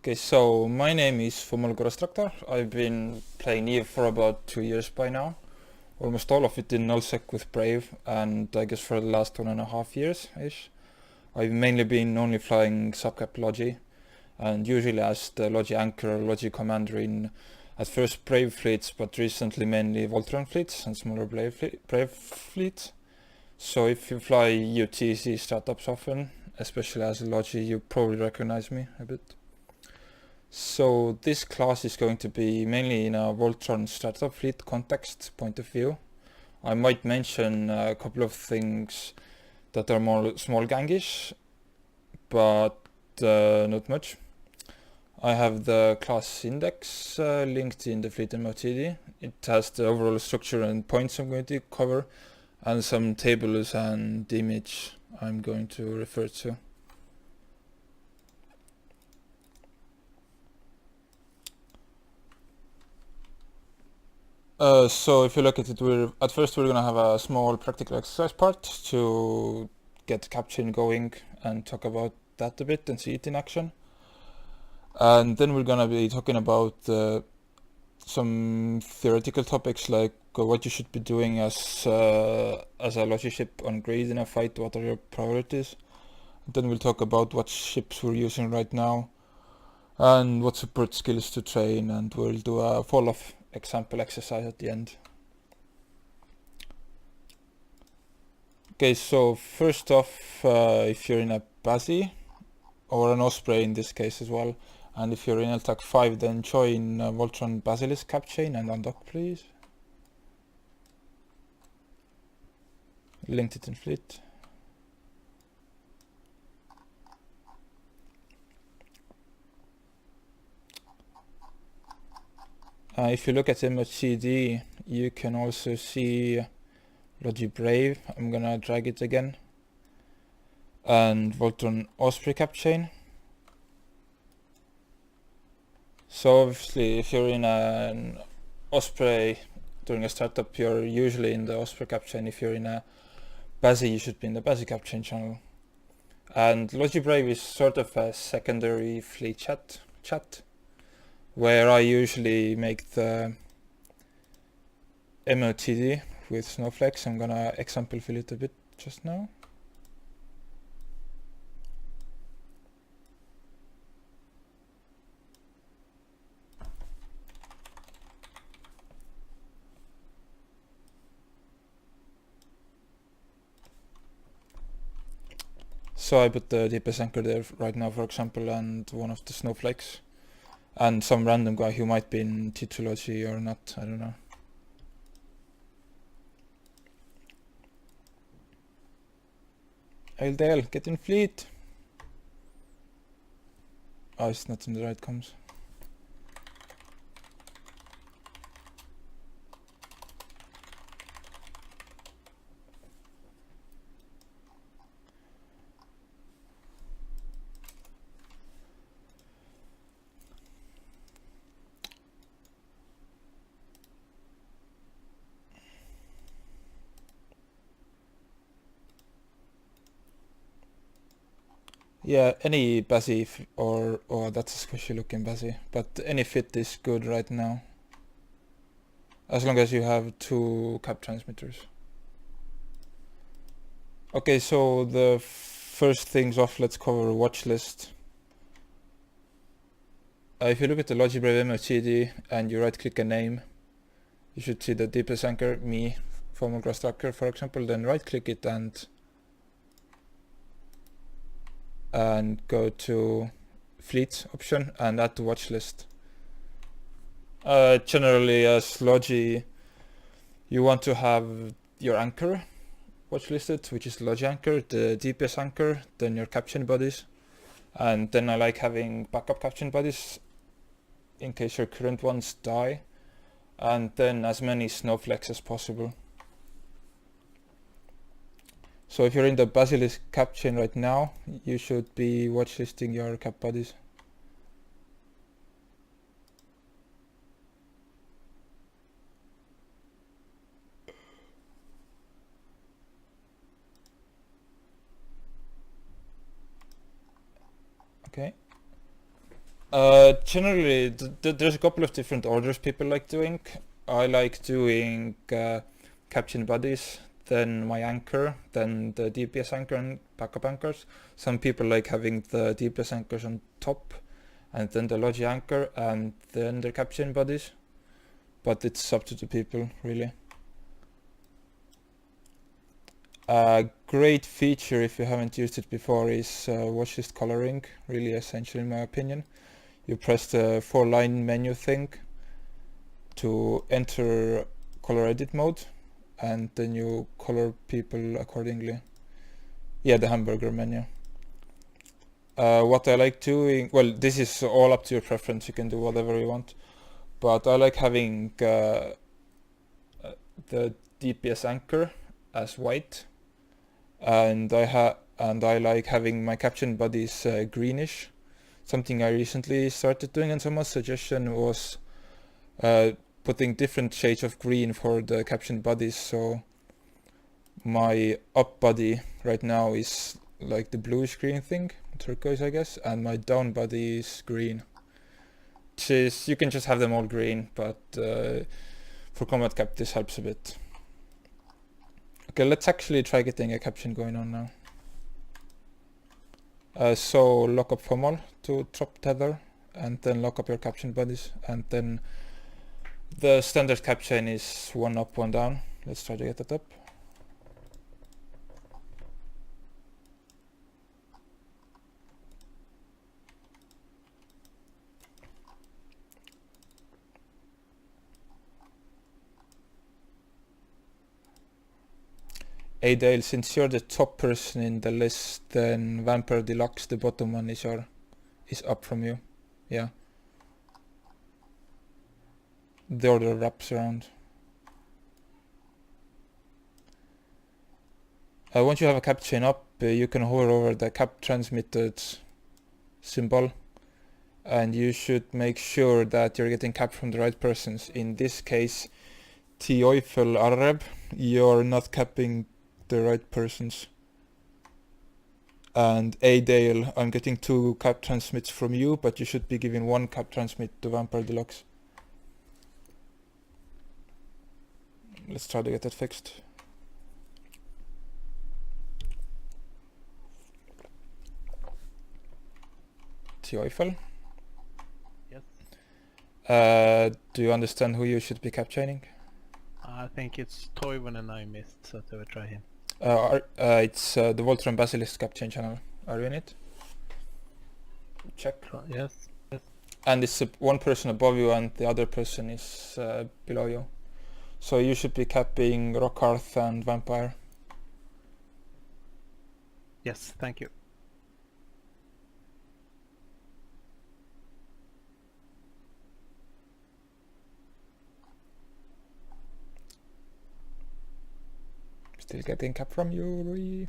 Okay, so my name is Fomol Grosstraktor. I've been playing EVE for about 2 years by now. Almost all of it in nullsec with Brave, and I guess for the last 1.5 years-ish. I've mainly been only flying subcap Logi, and usually as the Logi anchor or Logi commander in at first Brave fleets, but recently mainly Voltron fleets and smaller Brave fleets. So if you fly UTC startups often, especially as a Logi, you probably recognize me a bit. So this class is going to be mainly in a Voltron startup fleet context point of view. I might mention a couple of things that are more small gangish, but not much. I have the class index linked in the fleet MOTD. It has the overall structure and points I'm going to cover, and some tables and image I'm going to refer to. So if you look at it, at first we're gonna have a small practical exercise part to get cap chain going and talk about that a bit and see it in action. And then we're gonna be talking about some theoretical topics like what you should be doing as a Logi ship on grid in a fight, what are your priorities. Then we'll talk about what ships we're using right now and what support skills to train, and we'll do a fall-off example exercise at the end. Okay, so first off, if you're in a Basi, or an Osprey in this case as well, and if you're in LTAC 5, then join Voltron Basilisk cap chain and undock please. Linked it in fleet. If you look at MOTD, you can also see Logi Brave. I'm gonna drag it again. And Voltron Osprey cap chain. So obviously if you're in an Osprey during a startup, you're usually in the Osprey cap chain. If you're in a Basi, you should be in the Basi cap chain channel. And Logi Brave is sort of a secondary fleet chat where I usually make the MOTD with snowflakes. I'm gonna example fill it a bit just now. So I put the deepest anchor there right now, for example, and one of the snowflakes. And some random guy who might be in T2 Logi or not, I don't know. Aildale, get in fleet! Oh, it's not in the right comms. Yeah, any Basi or that's a squishy looking Basi, but any fit is good right now. As long as you have 2 cap transmitters. Okay, so the first things off, let's cover watch list. If you look at the Logi Brave MOTD and you right click a name, you should see the deepest anchor, me, Fomol Grosstraktor for example, then right click it and go to fleet option and add to watch list. Generally as Logi, you want to have your anchor watch listed, which is Logi anchor, the DPS anchor, then your caption bodies, and then I like having backup caption bodies in case your current ones die, and then as many snowflakes as possible. So if you're in the Basilisk cap chain right now, you should be watchlisting your cap bodies. Okay. Generally, there's a couple of different orders people like doing. I like doing caption bodies, then my anchor, then the DPS anchor and backup anchors. Some people like having the DPS anchors on top, and then the Logi anchor, and then the caption bodies. But it's up to the people, really. A great feature, if you haven't used it before, is watch list coloring. Really essential in my opinion. You press the 4-line menu thing to enter color edit mode, and then you color people accordingly. Yeah, the hamburger menu. What I like doing, well, this is all up to your preference, you can do whatever you want, but I like having the DPS anchor as white, and I like having my caption bodies greenish. Something I recently started doing, and someone's suggestion was putting different shades of green for the caption bodies. So my up body right now is like the bluish green thing, turquoise I guess, and my down body is green. You can just have them all green, but for combat cap this helps a bit. Okay, let's actually try getting a caption going on now. So lock up Fomol to drop tether, and then lock up your caption bodies, and then the standard cap chain is 1 up, 1 down. Let's try to get that up. Hey Dale, since you're the top person in the list, then Vampire Deluxe, the bottom one, is up from you. Yeah. The order wraps around. Once you have a cap chain up, you can hover over the cap transmitted symbol, and you should make sure that you're getting cap from the right persons. In this case, Teufel Arab, you're not capping the right persons. And Dale, I'm getting 2 cap transmits from you, but you should be giving 1 cap transmit to Vampire Deluxe. Let's try to get that fixed. Teufel? Yes. Do you understand who you should be cap chaining? I think it's Toivonen and I missed, so I will try him. It's the Voltron Basilisk cap chain channel. Are you in it? Check. Yes. And it's one person above you and the other person is below you. So you should be capping Rockhearth and Vampire. Yes, thank you. Still getting cap from you, Louis.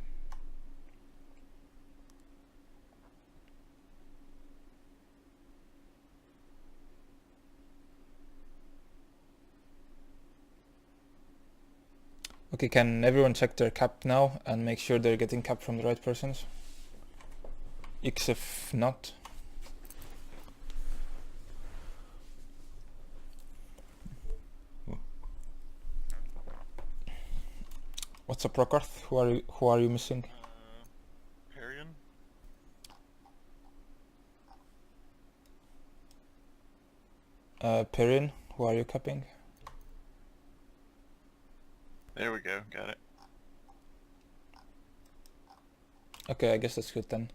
Okay, can everyone check their cap now and make sure they're getting cap from the right persons? X if not. What's up, Rockarth? Who are you missing? Perion. Perrin, who are you capping? There we go, got it. Okay, I guess that's good then.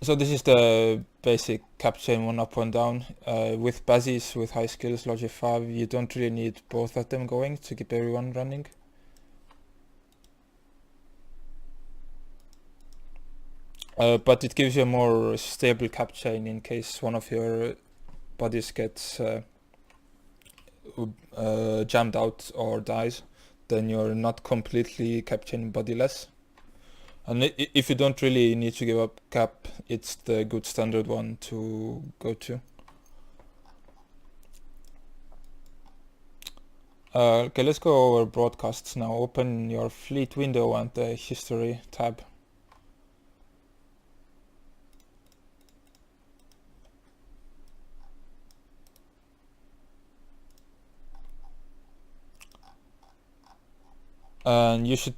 So this is the basic cap chain 1 up, 1 down. With Bazis, with high skills, Logi 5, you don't really need both of them going to keep everyone running. But it gives you a more stable cap chain in case one of your bodies gets jammed out or dies, then you're not completely cap chain bodiless. And if you don't really need to give up cap, it's the good standard one to go to. Okay, let's go over broadcasts now. Open your fleet window and the history tab. and you should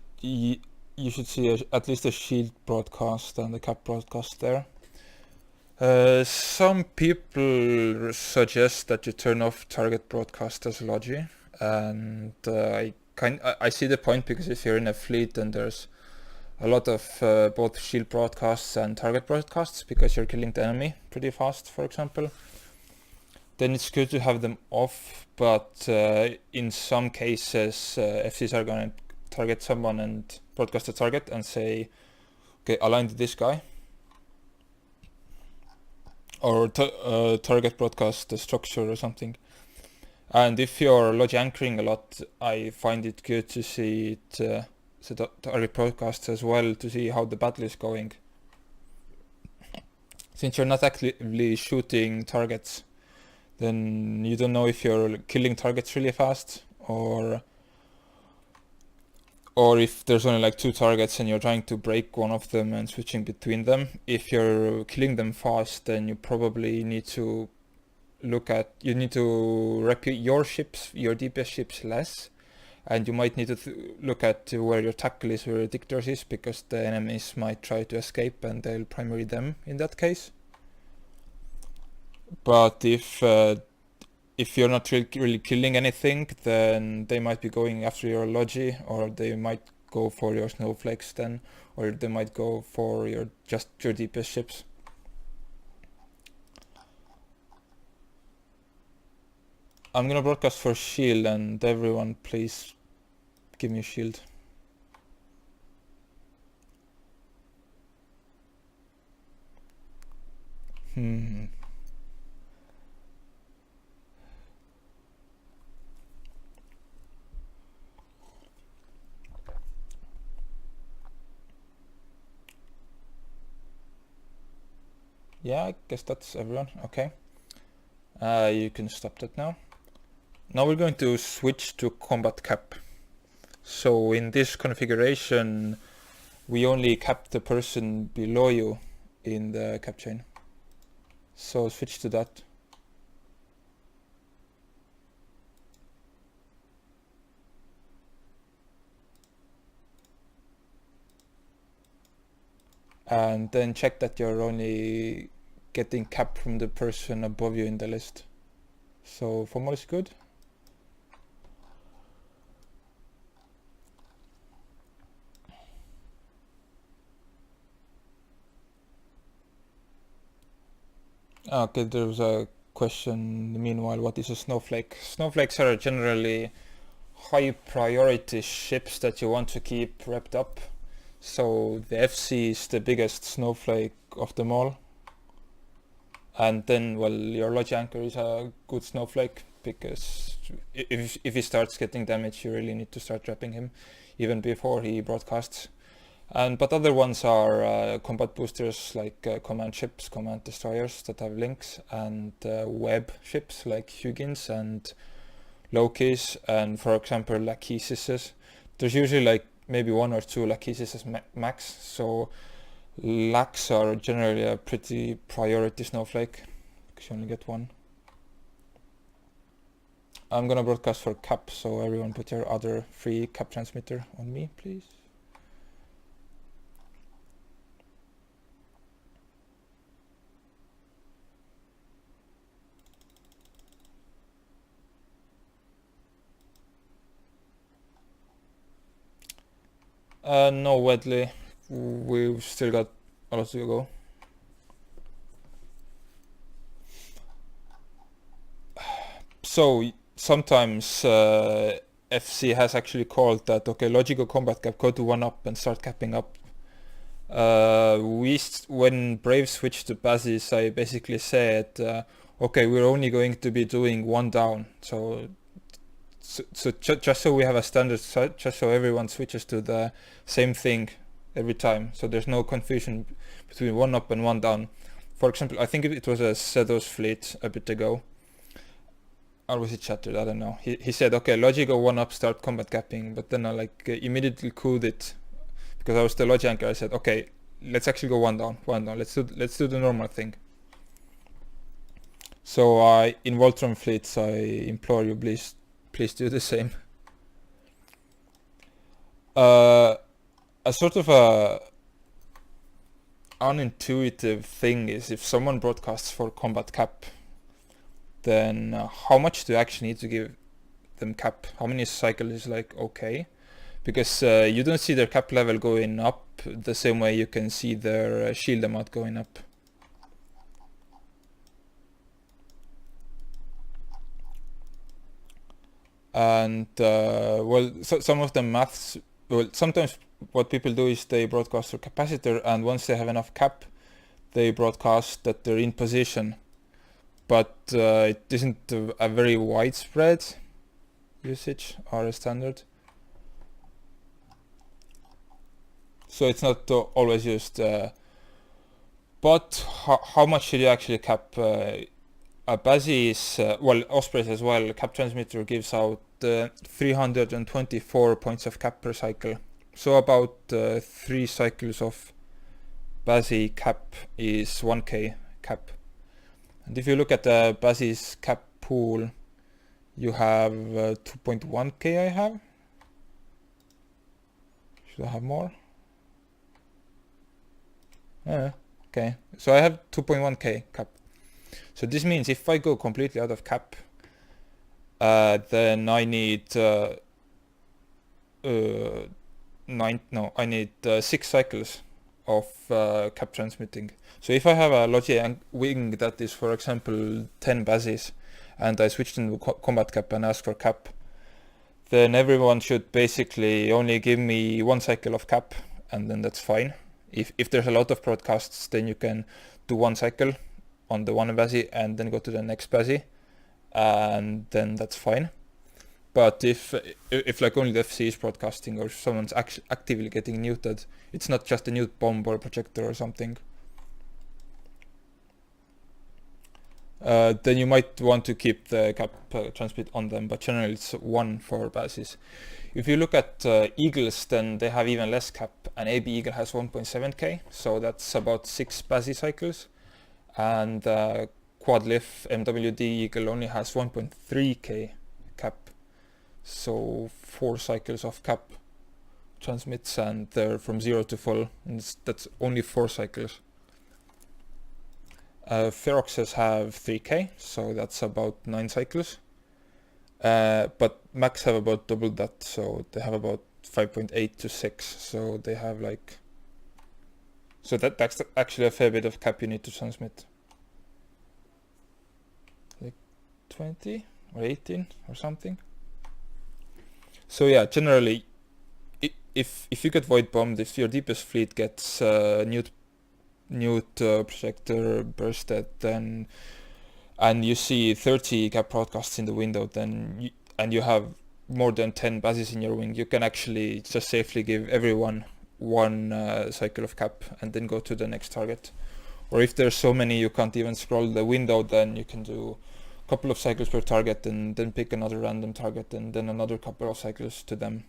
see at least a shield broadcast and a cap broadcast there. Some people suggest that you turn off target broadcast as Logi, and I see the point, because if you're in a fleet and there's a lot of both shield broadcasts and target broadcasts, because you're killing the enemy pretty fast, for example, then it's good to have them off. But in some cases, FCs are going to target someone and broadcast the target and say, okay, align to this guy, or target broadcast the structure or something. And if you're Logi anchoring a lot, I find it good to see it, the target broadcasts as well, to see how the battle is going. Since you're not actively shooting targets, then you don't know if you're killing targets really fast, or if there's only like 2 targets and you're trying to break one of them and switching between them. If you're killing them fast, then you probably need to rep your ships, your DPS ships less, and you might need to look at where your tackle is, where your dictators is, because the enemies might try to escape and they'll primary them in that case. But if you're not really killing anything, then they might be going after your Logi, or they might go for your snowflakes then, or they might go for your DPS ships. I'm gonna broadcast for shield, and everyone please give me a shield. Yeah, I guess that's everyone. Okay. You can stop that now. Now we're going to switch to combat cap. So in this configuration, we only cap the person below you in the cap chain. So switch to that. And then check that you're only getting cap from the person above you in the list. So Fomol is good. Okay, there was a question meanwhile, what is a snowflake? Snowflakes are generally high priority ships that you want to keep wrapped up. So the FC is the biggest snowflake of them all. And then, well, your Logi anchor is a good snowflake, because if he starts getting damage, you really need to start wrapping him even before he broadcasts. But other ones are combat boosters, like command ships, command destroyers that have links, and web ships like Hugins and Lokis, and for example Lachesis. There's usually like maybe 1 or 2 Lachesis max, so Lacs are generally a pretty priority snowflake, because you only get 1. I'm gonna broadcast for cap, so everyone put your other free cap transmitter on me, please. No, Wedley. We've still got a lot to go. So sometimes FC has actually called that, okay, logical combat cap, go to 1 up and start capping up. When Brave switched to Basis, I basically said, okay, we're only going to be doing 1 down. So just so we have a standard, just so everyone switches to the same thing every time, so there's no confusion between 1 up and 1 down. For example, I think it was a Sedos fleet a bit ago, or was it Shattered? I don't know. He said, okay, Logi go 1 up, start combat capping, but then I immediately cooled it, because I was the Logi anchor. I said, okay, let's actually go 1 down, 1 down. Let's do the normal thing. So in Voltron fleets, I implore you, please do the same. A sort of a unintuitive thing is if someone broadcasts for combat cap, then how much do you actually need to give them cap? How many cycles is like okay? Because you don't see their cap level going up the same way you can see their shield amount going up. And well, so some of the maths, well, sometimes what people do is they broadcast through capacitor, and once they have enough cap, they broadcast that they're in position. But it isn't a very widespread usage or a standard. So it's not always used. But how much should you actually cap? A BASI is, well, Ospreys as well, cap transmitter gives out 324 points of cap per cycle. So about 3 cycles of BASI cap is 1k cap. And if you look at the BASI's cap pool, you have 2.1k I have. Should I have more? Okay, so I have 2.1k cap. So this means if I go completely out of cap, then I need 6 cycles of cap transmitting. So if I have a Logi wing that is, for example, 10 BASIs, and I switch into combat cap and ask for cap, then everyone should basically only give me 1 cycle of cap, and then that's fine. If there's a lot of broadcasts, then you can do 1 cycle on the one BASI and then go to the next BASI, and then that's fine. But if like only the FC is broadcasting, or someone's actively getting muted, it's not just a mute bomb or a projector or something, then you might want to keep the cap transmit on them, but generally it's 1 for BASIs. If you look at Eagles, then they have even less cap. An AB Eagle has 1.7k, so that's about 6 BASI cycles. And Quadlift MWD Eagle only has 1.3k cap, so 4 cycles of cap transmits, and they're from 0 to full, and that's only 4 cycles. Feroxes have 3k, so that's about 9 cycles. But Max have about double that, so they have about 5.8 to 6, so they have like... So that's actually a fair bit of cap you need to transmit. Like 20 or 18 or something. So yeah, generally, if you get void bombed, if your deepest fleet gets newt projector bursted, then and you see 30 cap broadcasts in the window, then and you have more than 10 BASIs in your wing, you can actually just safely give everyone 1 cycle of cap and then go to the next target. Or if there's so many you can't even scroll the window, then you can do a couple of cycles per target and then pick another random target and then another couple of cycles to them.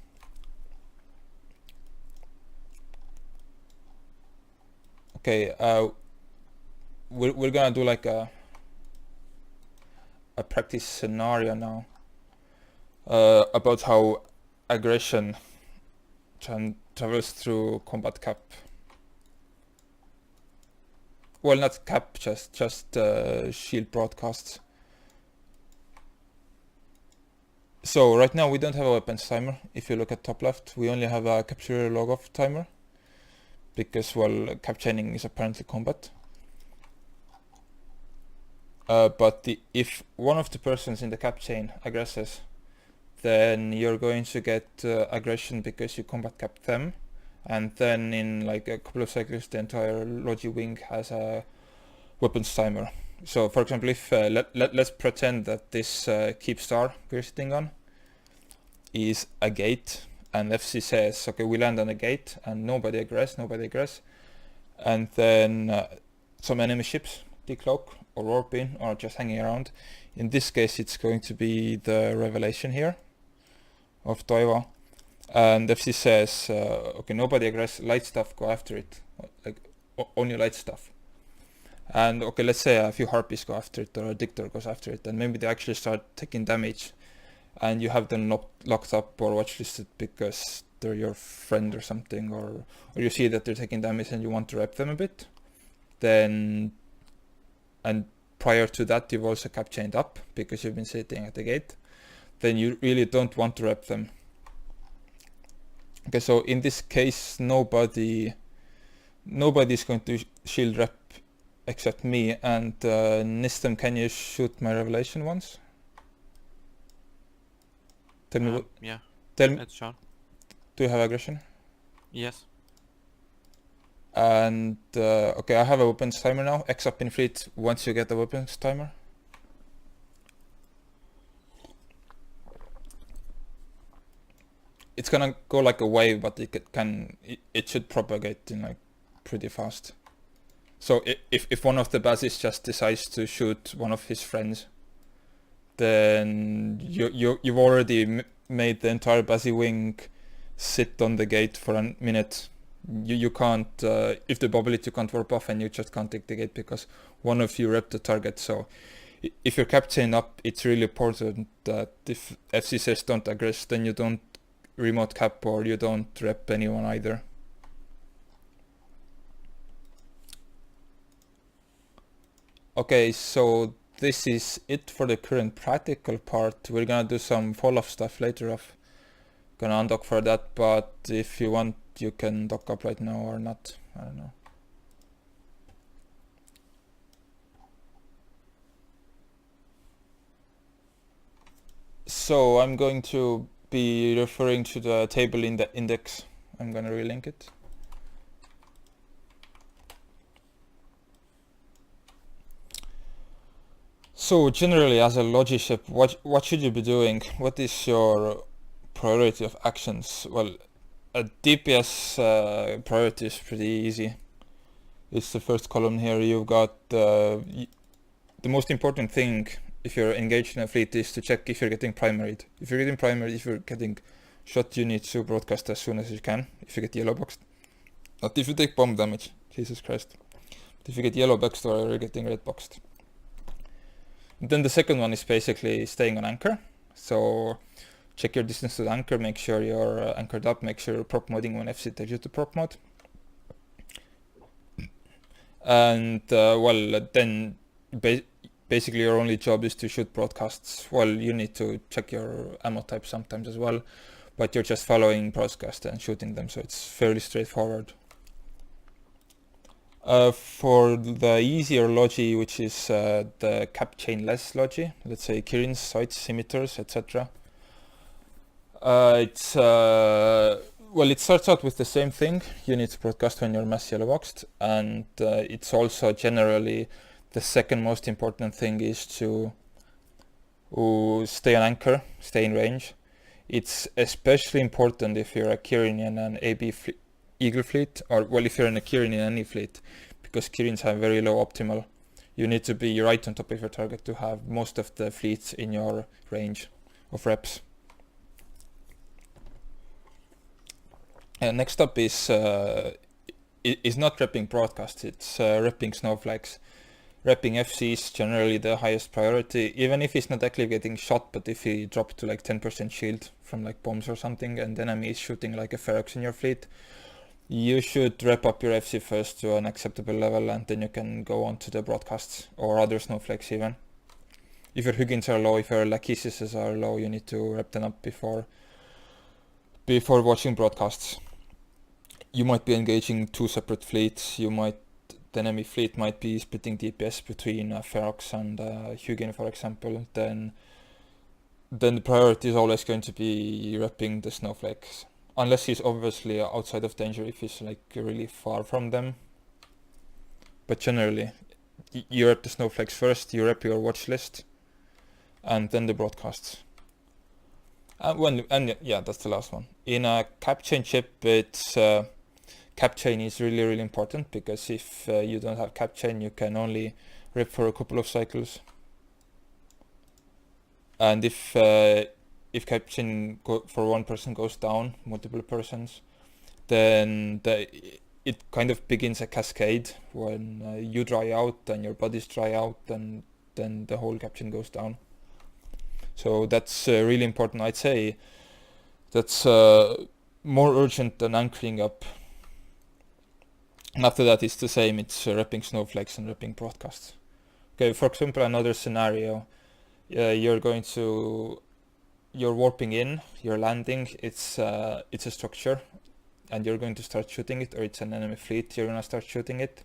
Okay, we're gonna do like a practice scenario now about how aggression travels through combat cap. Well, not cap, just shield broadcasts. So right now we don't have a weapons timer. If you look at top left, we only have a capture log off timer, because, well, cap chaining is apparently combat. But if one of the persons in the cap chain aggresses, then you're going to get aggression because you combat cap them, and then in like a couple of cycles the entire Logi wing has a weapons timer. So for example, if let's pretend that this keep star we're sitting on is a gate, and FC says, okay, we land on a gate and nobody aggress, and then some enemy ships decloak or warp in or just hanging around. In this case it's going to be the revelation here of Toivo, and FC says, okay, nobody aggress, light stuff, go after it, like only light stuff. And okay, let's say a few harpies go after it, or a dictator goes after it, and maybe they actually start taking damage, and you have them locked up or watchlisted because after your friend or something, or you see that they're taking damage and you want to rep them a bit, then, and prior to that you've also cap chained up because you've been sitting at the gate, then you really don't want to rep them. Okay, so in this case nobody's going to shield rep except me, and Nistem, can you shoot my revelation once? Tell me what. Yeah, Tell me, it's shot. do you have aggression? Yes. And okay, I have a weapons timer now. X up in fleet once you get the weapons timer. It's gonna go like a wave, but it should propagate in like pretty fast. So if one of the bases just decides to shoot one of his friends, then you've already made the entire base wing sit on the gate for a minute. You can't, if they bubble it, you can't warp off, and you just can't take the gate because one of you rep the target. So if you're cap chain up, it's really important that if FC says don't aggress, then you don't remote cap or you don't rep anyone either. Okay, so this is it for the current practical part. We're gonna do some fall-off stuff later off. Gonna undock for that, but if you want, you can dock up right now or not. I don't know. So I'm going to be referring to the table in the index. I'm gonna relink it. So generally, as a Logi ship, what should you be doing? What is your priority of actions? Well, a DPS priority is pretty easy. It's the first column here. You've got the most important thing if you're engaged in a fleet is to check if you're getting primaried. If you're getting primaried, if you're getting shot, you need to broadcast as soon as you can. If you get yellow boxed, not if you take bomb damage. Jesus Christ! But if you get yellow boxed or you're getting red boxed. Then the second one is basically staying on anchor. So check your distance to the anchor, make sure you're anchored up, make sure you're prop modding when FC tells you to prop mod. And well, then basically your only job is to shoot broadcasts. Well, you need to check your ammo type sometimes as well, but you're just following broadcasts and shooting them, so it's fairly straightforward. For the easier Logi, which is the cap chain less Logi, let's say Kirin's, sights, scimitars, etc. It's well, it starts out with the same thing. You need to broadcast when you're mass yellow boxed, and it's also generally the second most important thing is to stay on anchor, stay in range. It's especially important if you're a Kirin in an AB Eagle fleet, or well, if you're in a Kirin in any fleet, because Kirins have very low optimal. You need to be right on top of your target to have most of the fleets in your range of reps. Next up is not repping broadcast, it's repping snowflakes. Repping FC is generally the highest priority, even if he's not actually getting shot, but if he dropped to like 10% shield from like bombs or something and the enemy is shooting like a Ferox in your fleet, you should rep up your FC first to an acceptable level, and then you can go on to the broadcasts or other snowflakes even. If your Huggins are low, if your Lachesis are low, you need to rep them up before watching broadcasts. You might be engaging two separate fleets. The enemy fleet might be splitting DPS between Ferox and Hugin, for example. Then the priority is always going to be repping the snowflakes. Unless he's obviously outside of danger, if he's like really far from them. But generally, you rep the snowflakes first, you rep your watch list, and then the broadcasts. Yeah, that's the last one. In a cap chain chip, it's cap chain is really important, because if you don't have cap chain, you can only rep for a couple of cycles. And if cap chain for one person goes down, multiple persons, then it kind of begins a cascade. When you dry out and your buddies dry out, and then the whole cap chain goes down. So that's really important. I'd say that's more urgent than anchoring up. And after that it's the same, it's repping snowflakes and repping broadcasts. Okay, for example, another scenario, you're warping in, you're landing, it's a structure, and you're going to start shooting it, or it's an enemy fleet, you're gonna start shooting it.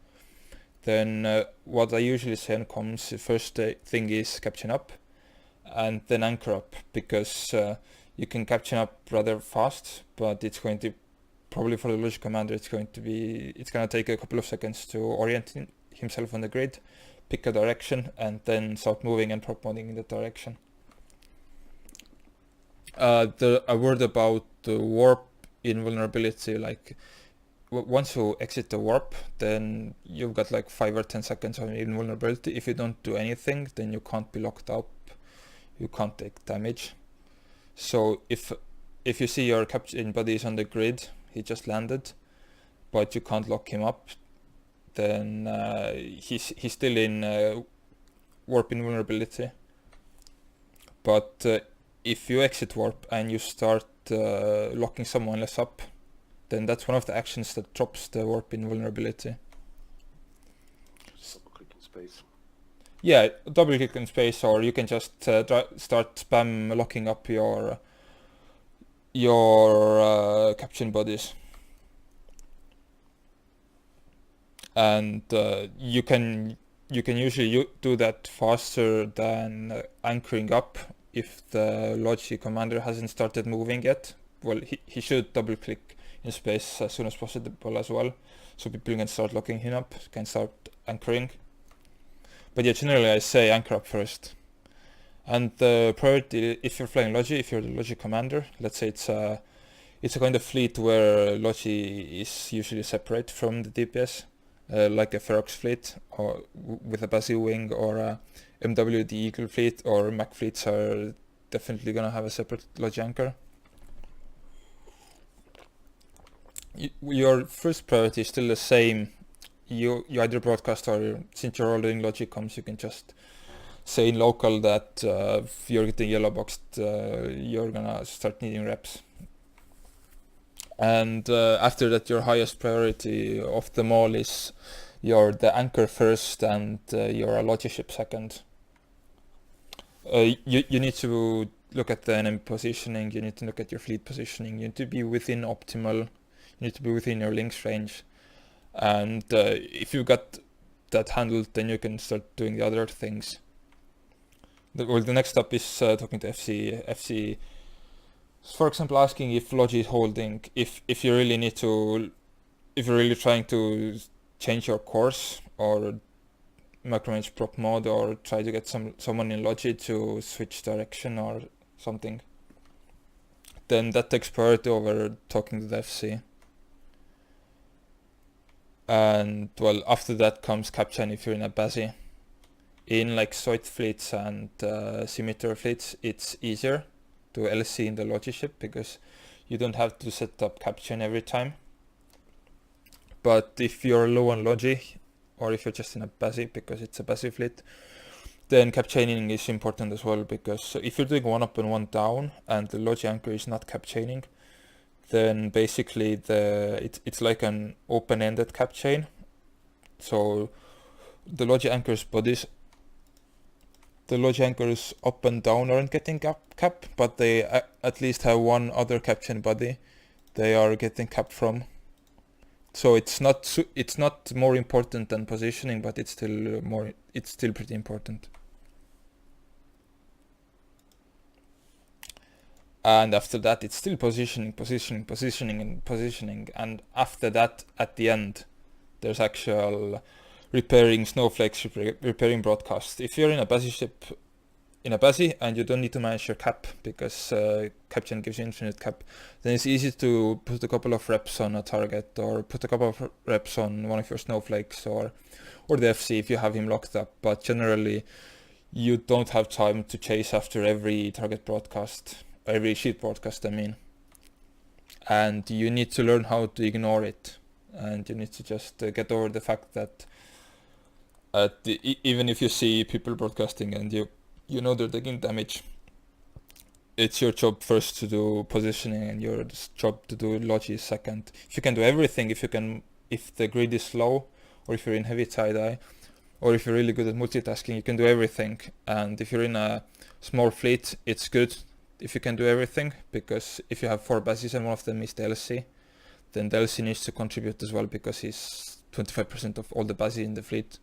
Then what I usually say on comms, the first thing is captain up, and then anchor up, because you can captain up rather fast, but it's going to, probably for the Logi commander, it's gonna take a couple of seconds to orient himself on the grid, pick a direction, and then start moving and prop modding in that direction. A word about the warp invulnerability, like once you exit the warp, then you've got like 5 or 10 seconds of invulnerability. If you don't do anything, then you can't be locked up, you can't take damage. So if you see your captain buddy is on the grid, he just landed, but you can't lock him up, then he's still in warp invulnerability. But if you exit warp and you start locking someone else up, then that's one of the actions that drops the warp invulnerability. Double click in space. Yeah, double click in space, or you can just start spam locking up your captain buddies. And you can usually do that faster than anchoring up if the Logi commander hasn't started moving yet. Well, he should double click in space as soon as possible as well, so people can start locking him up, can start anchoring. But yeah, generally I say anchor up first. And the priority, if you're flying Logi, if you're the Logi commander, let's say it's a kind of fleet where Logi is usually separate from the DPS, like a Ferox fleet, or with a Bazzy wing, or a MWD Eagle fleet, or Mac fleets are definitely gonna have a separate Logi anchor. Your first priority is still the same. You either broadcast, or since you're already in Logi comms, you can just say in local that if you're getting yellow boxed, you're gonna start needing reps. And after that, your highest priority of them all is you're the anchor first, and you're a Logi ship second. You need to look at the enemy positioning, you need to look at your fleet positioning, you need to be within optimal, you need to be within your links range. And if you got that handled, then you can start doing the other things. The next step is talking to FC. For example, asking if Logi is holding, if you really need to, if you're really trying to change your course, or macromanage prop mod, or try to get someone in Logi to switch direction or something, then that takes priority over talking to the FC. And well, after that comes captain if you're in a Bazzy. In like Soit fleets and Scimitar fleets, it's easier to LC in the Logi ship because you don't have to set up captain every time. But if you're low on Logi, or if you're just in a Bazzy because it's a Bazzy fleet, then captaining is important as well, because if you're doing one up and one down and the Logi anchor is not captaining, then basically it's like an open-ended cap chain. So the Logi anchors bodies, the Logi anchors up and down aren't getting cap, but they at least have one other cap chain body they are getting cap from. So it's not more important than positioning, but it's still pretty important. And after that, it's still positioning, and after that, at the end, there's actual repairing snowflakes, repairing broadcasts. If you're in a Bazzy ship, and you don't need to manage your cap because captain gives you infinite cap, then it's easy to put a couple of reps on a target, or put a couple of reps on one of your snowflakes, or the FC if you have him locked up. But generally, you don't have time to chase after every target broadcast. Every sheet broadcast, I mean. And you need to learn how to ignore it, and you need to just get over the fact that even if you see people broadcasting and you know they're taking damage, it's your job first to do positioning and your job to do Logi second. If you can do everything, if the grid is slow, or if you're in heavy tie-dye, or if you're really good at multitasking, you can do everything. And if you're in a small fleet, it's good if you can do everything, because if you have 4 bases and one of them is the LC, then the LC needs to contribute as well, because he's 25% of all the bases in the fleet.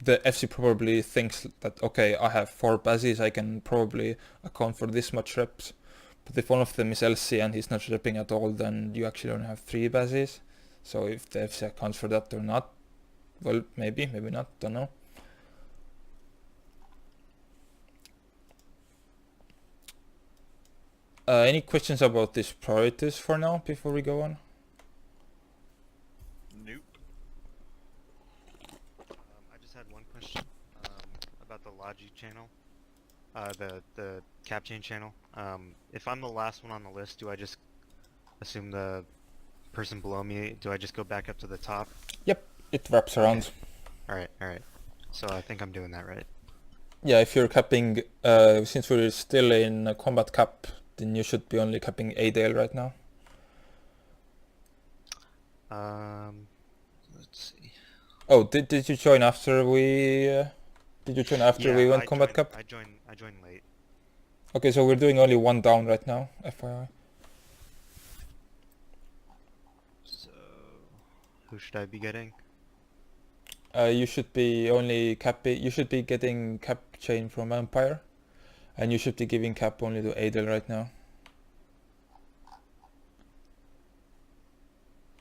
The FC probably thinks that, okay, I have 4 bases, I can probably account for this much reps. But if one of them is LC and he's not repping at all, then you actually only have 3 bases. So if the FC accounts for that or not, well, maybe not, don't know. Any questions about these priorities for now before we go on? Nope. I just had one question about the Logi channel, the cap chain channel. If I'm the last one on the list, do I just assume the person below me? Do I just go back up to the top? Yep, it wraps around. All right. So I think I'm doing that right. Yeah, if you're capping, since we're still in combat cap, then you should be only capping ADL right now. Let's see. Oh, did you join after we? Did you join after we went combat cap? I joined late. Okay, so we're doing only 1 down right now, FYI. So who should I be getting? You should be only capping. You should be getting cap chain from Empire, and you should be giving cap only to Adel right now.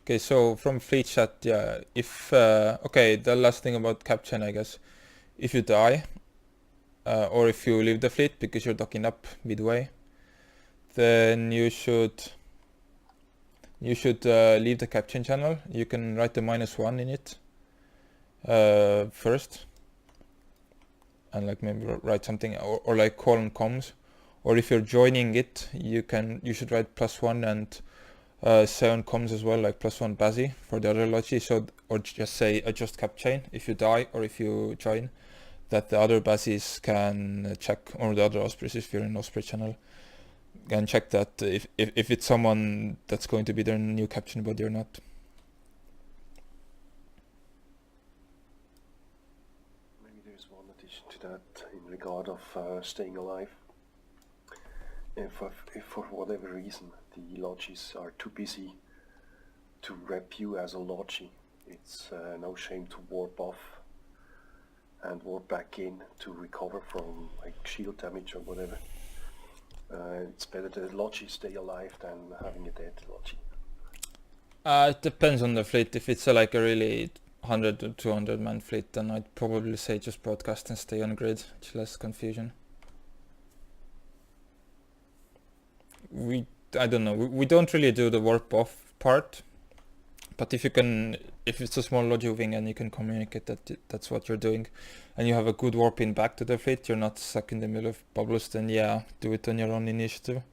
Okay, so from fleet chat, yeah. If okay, the last thing about cap chain, I guess, if you die, or if you leave the fleet because you're docking up midway, then you should leave the cap chain channel. You can write the -1 in it first, and like maybe write something, or like call on comms, or if you're joining it, you should write +1 and say on comms as well, like +1 basi for the other Logi. So, or just say adjust cap chain if you die or if you join, that the other basis can check, or the other Ospreys if you're in Osprey channel, can check that if it's someone that's going to be their new captain body or not. Maybe there's one addition to that in regard of staying alive. If for whatever reason the Logis are too busy to rep you as a Logi, it's no shame to warp off and warp back in to recover from like shield damage or whatever. It's better that Logi stay alive than having a dead Logi. It depends on the fleet. If it's like a really 100 to 200 man fleet, then I'd probably say just broadcast and stay on grid. It's less confusion. I don't know. We don't really do the warp off part, but if it's a small Logi wing and you can communicate that's what you're doing, and you have a good warp in back to the fleet, you're not stuck in the middle of bubbles, then yeah, do it on your own initiative.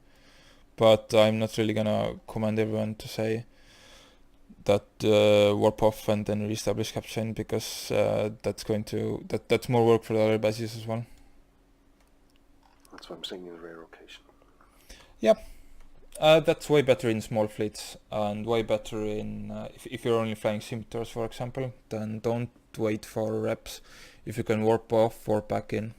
But I'm not really gonna command everyone to say that warp off and then reestablish cap chain, because that's more work for the other bases as well. That's what I'm saying, in a rare occasion. Yeah, that's way better in small fleets, and way better in if you're only flying scimitars, for example. Then don't wait for reps. If you can warp off, warp back in.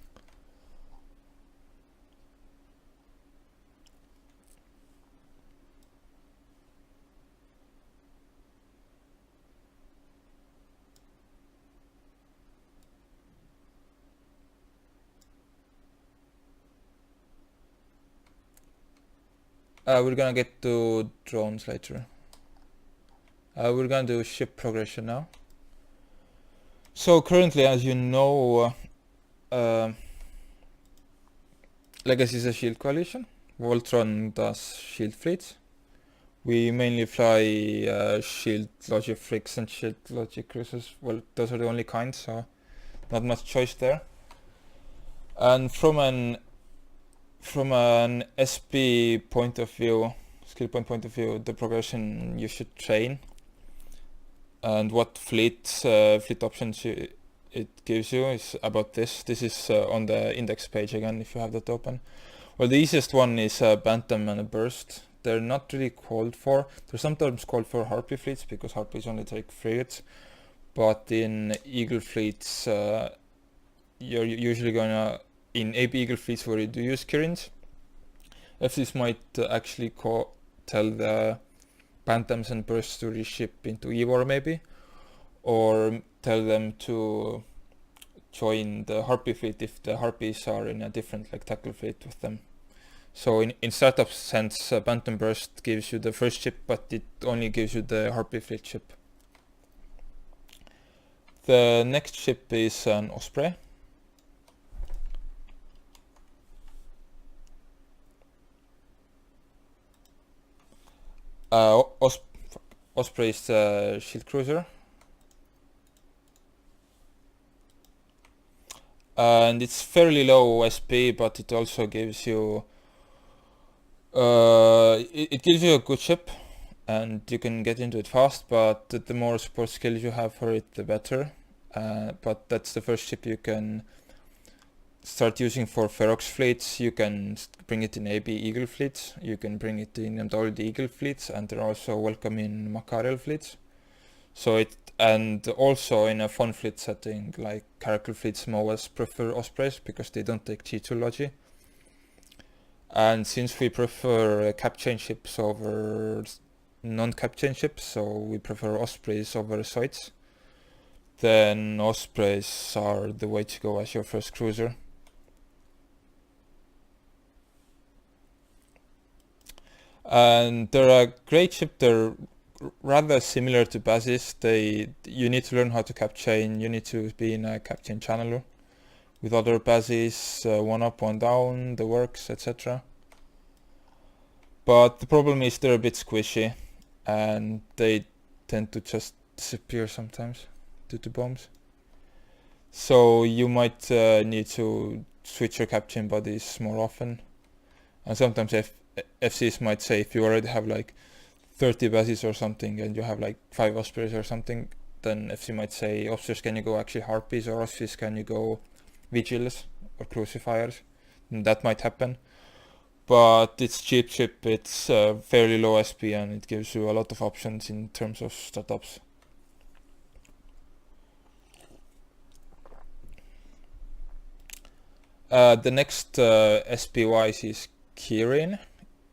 We're gonna get to drones later. We're gonna do ship progression now. So currently, as you know, Legacy is a shield coalition. Voltron does shield fleets. We mainly fly shield Logi frigs and shield Logi cruisers. Well, those are the only kinds, so not much choice there. And from an SP point of view, skill point of view, the progression you should train, and what fleet options it gives you is about this. This is on the index page again, if you have that open. Well, the easiest one is a Bantam and a Burst. They're not really called for. They're sometimes called for Harpy fleets because Harpies only take frigates. But in Eagle fleets, you're usually gonna, in AB Eagle fleets where you do use Kirins, FCs might actually tell the Bantams and Bursts to reship into Ivor maybe, or tell them to join the Harpy fleet if the Harpies are in a different like tackle fleet with them. So in startup sense, Bantam Burst gives you the first ship, but it only gives you the Harpy fleet ship. The next ship is an Osprey. Osprey is the shield cruiser. And it's fairly low SP, but it also gives you it gives you a good ship, and you can get into it fast, but the more support skills you have for it, the better. But that's the first ship you can start using for Ferox fleets. You can bring it in AB Eagle fleets, you can bring it in MWD Eagle fleets, and they're also welcome in Macarial fleets. So and also in a fun fleet setting like Caracal fleets, MOAs prefer Ospreys because they don't take G2 Logi. And since we prefer cap chain ships over non-cap chain ships, so we prefer Ospreys over Zoids, then Ospreys are the way to go as your first cruiser. And they're a great ship. They're rather similar to bases. You need to learn how to cap chain, you need to be in a cap chain channeler with other bases, one up, one down, the works, etc. But the problem is they're a bit squishy and they tend to just disappear sometimes due to bombs. So you might need to switch your cap chain bodies more often. And sometimes FCs might say, if you already have like 30 bases or something and you have like 5 Ospreys or something, then FC might say, Ospreys, can you go actually Harpies, or Ospreys, can you go Vigils or Crucifiers? And that might happen. But it's cheap ship, it's fairly low SP, and it gives you a lot of options in terms of startups. The next SP-wise is Kirin,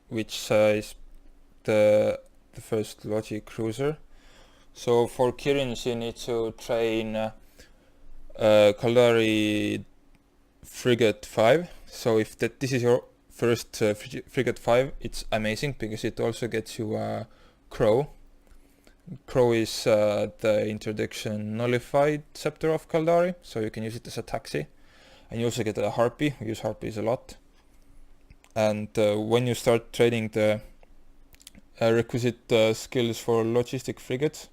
which is the first Logi cruiser. So for Kirins you need to train Caldari Frigate 5. So if this is your first Frigate 5, it's amazing because it also gets you a Crow. Crow is the interdiction nullified scepter of Caldari, so you can use it as a taxi. And you also get a Harpy. We use Harpies a lot. And when you start training the requisite skills for logistic frigates,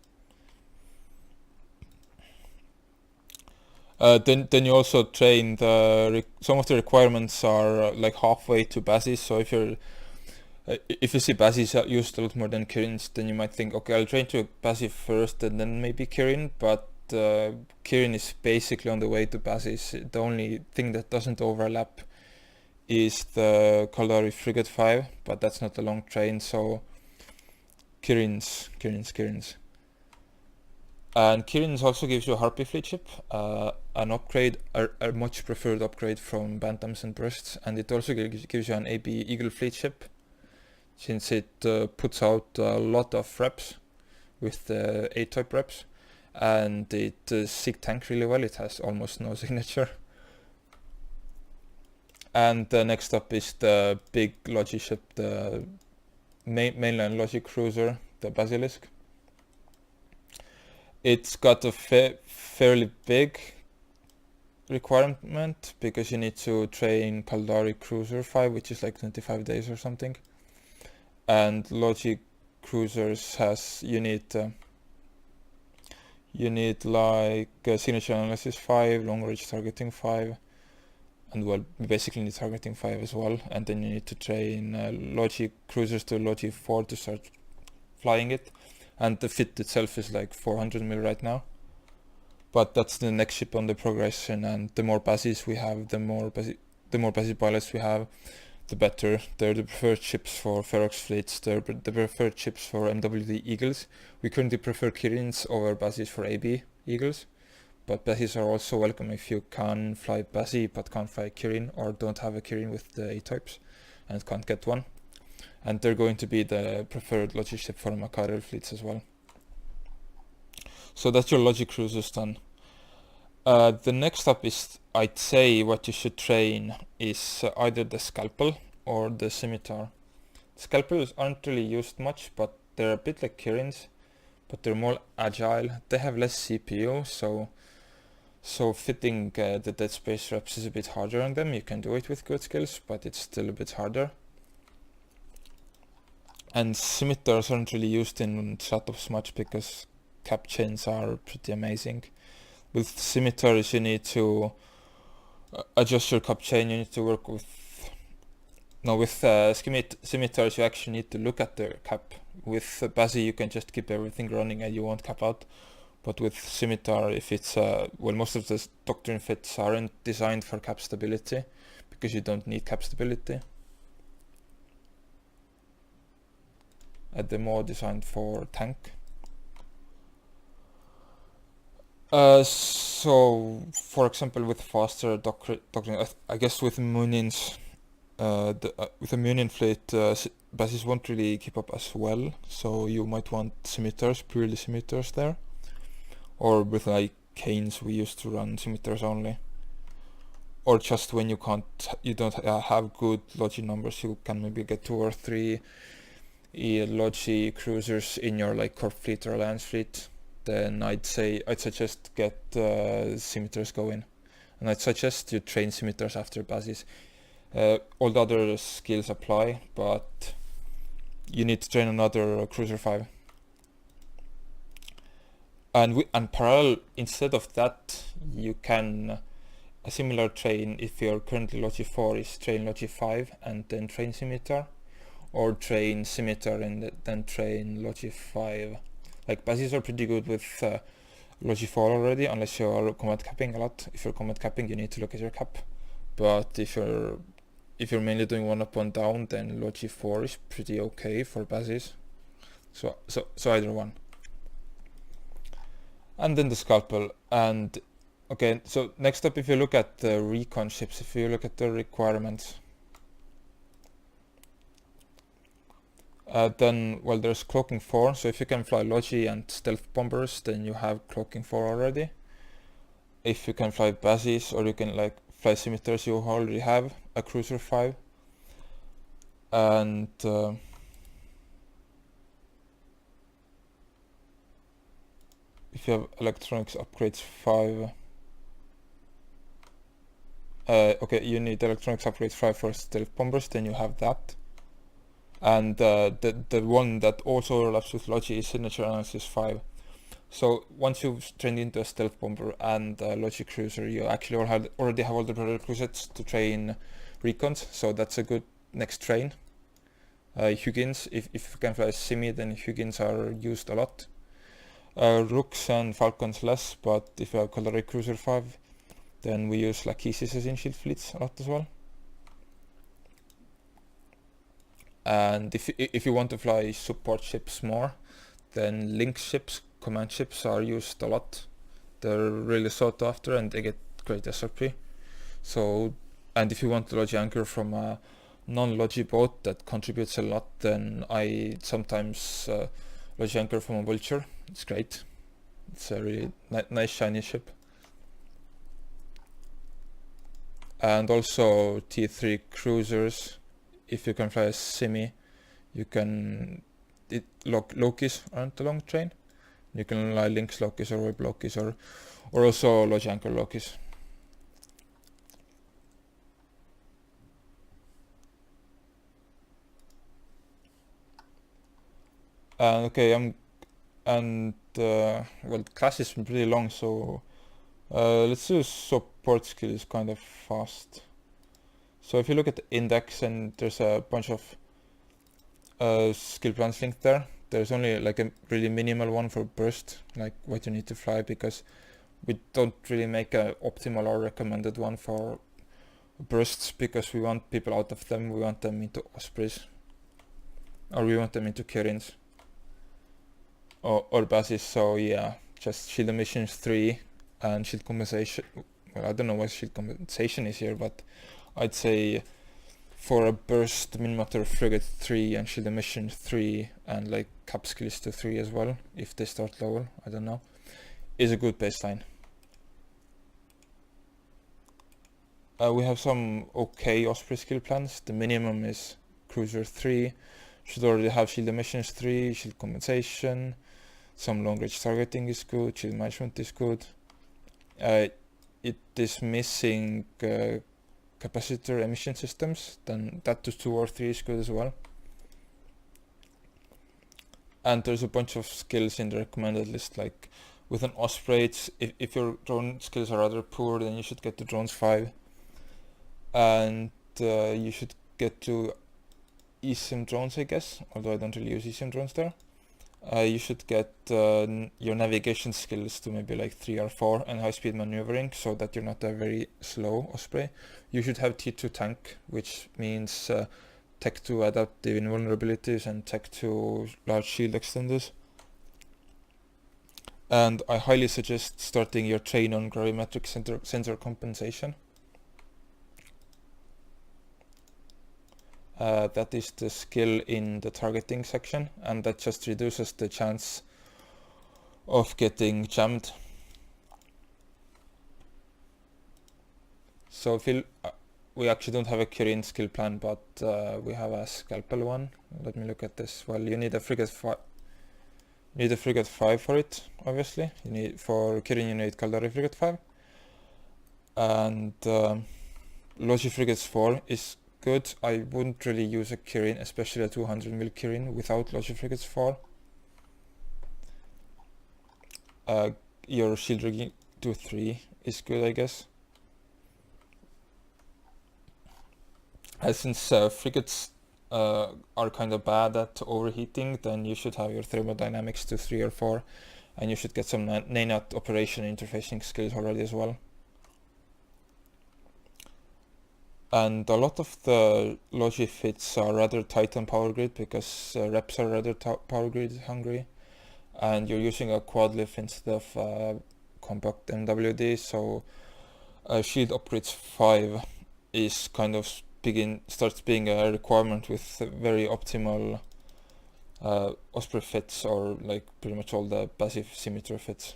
then you also train some of the requirements are like halfway to bases. So if you see bases used a lot more than Kirins, then you might think, okay, I'll train to a base first and then maybe Kirin. But Kirin is basically on the way to bases. The only thing that doesn't overlap is the Caldari Frigate 5, but that's not a long train, so Kirins. And Kirins also gives you a Harpy fleet ship, an upgrade, a much preferred upgrade from Bantams and Bursts, and it also gives you an AB Eagle fleet ship, since it puts out a lot of reps with the A-type reps, and it sig tank really well. It has almost no signature. And next up is the big Logi ship, the mainline Logi cruiser, the Basilisk. It's got a fairly big requirement because you need to train Caldari Cruiser 5, which is like 25 days or something. And Logi cruisers you need like signature analysis 5, long range targeting 5, and well, we basically need targeting 5 as well. And then you need to train Logi cruisers to Logi 4 to start flying it. And the fit itself is like 400 mil right now. But that's the next ship on the progression, and the more bases we have, the more base pilots we have, the better. They're the preferred chips for Ferox fleets, they're the preferred chips for MWD Eagles. We currently prefer Kirins over Basis for AB Eagles, but Basis are also welcome if you can fly Basi but can't fly Kirin, or don't have a Kirin with the A-types and can't get one. And they're going to be the preferred Logi ship for Makarel fleets as well. So that's your Logi cruisers done. The next up is, I'd say, what you should train is either the Scalpel or the Scimitar. Scalpels aren't really used much, but they're a bit like Kirins, but they're more agile. They have less CPU, so fitting the dead space reps is a bit harder on them. You can do it with good skills, but it's still a bit harder. And Scimitars aren't really used in setups much because cap chains are pretty amazing. With Scimitars you need to adjust your cap chain, you need to work with... No, with Scimitars you actually need to look at the cap. With Basi you can just keep everything running and you won't cap out. But with Scimitar, if it's... well, most of the Doctrine fits aren't designed for cap stability, because you don't need cap stability. They're more designed for tank. So, for example, with faster Doctrine, I guess with Munins, with a Munin fleet, Basis won't really keep up as well, so you might want Scimitars, purely Scimitars there. Or with like Canes, we used to run Scimitars only. Or just when you don't have good Logi numbers, you can maybe get 2 or 3 Logi cruisers in your like Corp fleet or Alliance fleet. Then I'd suggest get Scimitars going, and I'd suggest you train Scimitars after Basis. All the other skills apply, but you need to train another Cruiser 5. And parallel, instead of that, you can a similar train if you're currently Logi 4 is train Logi 5 and then train Scimitar, or train Scimitar and then train Logi 5. Like Basis are pretty good with Logi 4 already, unless you are combat capping a lot. If you're combat capping, you need to look at your cap. But if you're mainly doing 1 up 1 down, then Logi 4 is pretty okay for Basis. So either one. And then the Scalpel. And okay, so next up, if you look at the recon ships, if you look at the requirements, then, well, there's Cloaking 4, so if you can fly Logi and Stealth Bombers, then you have Cloaking 4 already. If you can fly Basis, or you can like fly Scimitars, you already have a Cruiser 5. And if you have Electronics Upgrades 5, okay, you need Electronics Upgrades 5 for Stealth Bombers, then you have that. And the one that also overlaps with Logi is Signature Analysis 5. So once you've trained into a Stealth Bomber and a Logi Cruiser, you actually already have all the prerequisites to train recons, so that's a good next train. Huggins, if you can fly Simi, then Huggins are used a lot. Rooks and Falcons less, but if you have Cavalry Cruiser 5, then we use Lachesis in shield fleets a lot as well. And if you want to fly support ships more, then link ships, command ships are used a lot. They're really sought after and they get great SRP. So, and if you want to Logi anchor from a non-Logi boat that contributes a lot, then I sometimes Logi anchor from a Vulture. It's great. It's a really nice shiny ship. And also T3 cruisers. If you can fly a Simi, you can... Lokis aren't a long train. You can fly Lynx Lokis or Web Lokis or also Logi anchor Lokis. Okay, well, class has been pretty long, so let's do support skills kind of fast. So if you look at the index, and there's a bunch of skill plans linked there. There's only like a really minimal one for burst, like what you need to fly, because we don't really make a optimal or recommended one for bursts because we want people out of them. We want them into Ospreys, or we want them into Kirins, or Basis. So yeah, just shield emissions 3 and shield compensation. Well, I don't know what shield compensation is here, but I'd say for a burst min-matter frigate 3 and shield emission 3 and like cap skills to 3 as well, if they start lower, I don't know, is a good baseline. We have some okay Osprey skill plans. The minimum is cruiser 3, should already have shield emissions 3, shield compensation, some long range targeting is good, shield management is good. It is missing capacitor emission systems, then that to 2 or 3 is good as well. And there's a bunch of skills in the recommended list, like with an Osprey, if your drone skills are rather poor, then you should get to drones 5. And you should get to eSIM drones, I guess, although I don't really use eSIM drones there. You should get your navigation skills to maybe like 3 or 4 and high speed maneuvering, so that you're not a very slow Osprey. You should have T2 tank, which means Tech 2 adaptive invulnerabilities and Tech 2 large shield extenders. And I highly suggest starting your train on gravimetric sensor compensation. That is the skill in the targeting section, and that just reduces the chance of getting jammed. So we actually don't have a Kirin skill plan, but we have a scalpel one. Let me look at this. Well, you need a frigate 5. You need a frigate 5 for it, obviously. For Kirin you need Caldari frigate 5. And Logi frigates 4 is good. I wouldn't really use a Kirin, especially a 200mm Kirin, without Logi frigates 4. Your shield rigging to 3 is good, I guess. Since frigates are kind of bad at overheating, then you should have your thermodynamics to 3 or 4, and you should get some NANAT operation interfacing skills already as well. And a lot of the Logi fits are rather tight on power grid, because reps are rather power grid hungry, and you're using a quad lift instead of compact MWD, so shield upgrades 5 is kind of starts being a requirement with very optimal Osprey fits, or like pretty much all the passive symmetry fits.